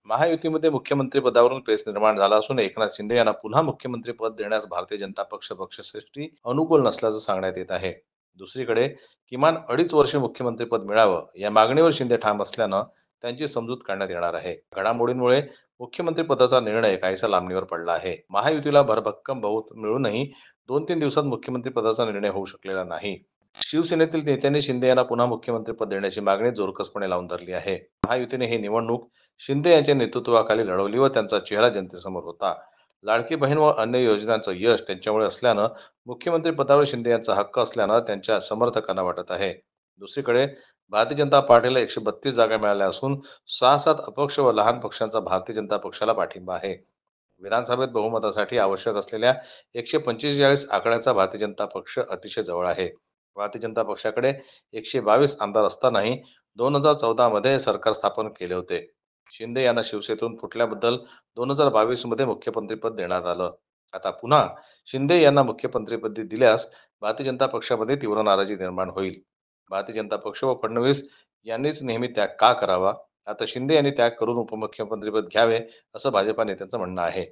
महायुतीमध्ये मुख्यमंत्री पदावरून पेच निर्माण झाला असून एकनाथ शिंदे यांना पुन्हा मुख्यमंत्रीपद देण्यास भारतीय जनता पक्षश्रेष्ठी अनुकूल नसल्याचं सांगण्यात येत आहे. दुसरीकडे किमान 2.5 वर्ष मुख्यमंत्रीपद मिळावं या मागणीवर शिंदे ठाम असल्यानं त्यांची समजूत काढण्यात येणार आहे. घडामोडींमुळे मुख्यमंत्रीपदाचा निर्णय काहीसा लांबणीवर पडला आहे. महायुतीला भरभक्कम बहुमत मिळूनही 2-3 दिवसात मुख्यमंत्रीपदाचा निर्णय होऊ शकलेला नाही. शिवसेनेतील नेत्यांनी शिंदे यांना पुन्हा मुख्यमंत्रीपद देण्याची मागणी जोरकसपणे लावून धरली आहे. महायुतीने ही निवडणूक शिंदे यांच्या नेतृत्वाखाली लढवली व त्यांचा चेहरा जनतेसमोर होता. लाडकी बहीण व अन्य योजनांचं यश त्यांच्यामुळे असल्यानं मुख्यमंत्री पदावर शिंदे यांचा हक्क असल्यानं त्यांच्या समर्थकांना वाटत आहे. दुसरीकडे भारतीय जनता पार्टीला 132 जागा मिळाल्या असून 6-7 अपक्ष व लहान पक्षांचा भारतीय जनता पक्षाला पाठिंबा आहे. विधानसभेत बहुमतासाठी आवश्यक असलेल्या 145 आकड्याचा भारतीय जनता पक्ष अतिशय जवळ आहे. भारतीय जनता पक्षाकडे 122 आमदार असतानाही 2014 मध्ये सरकार स्थापन केले होते. शिंदे यांना शिवसेनेतून फुटल्याबद्दल 2022 मध्ये मुख्यमंत्रीपद देण्यात आलं. आता पुन्हा शिंदे यांना मुख्यमंत्रीपद दिल्यास भारतीय जनता पक्षामध्ये तीव्र नाराजी निर्माण होईल. भारतीय जनता पक्ष व फडणवीस यांनीच नेहमी त्याग का करावा? आता शिंदे यांनी त्याग करून उपमुख्यमंत्रीपद घ्यावे, असं भाजपा नेत्यांचं म्हणणं आहे.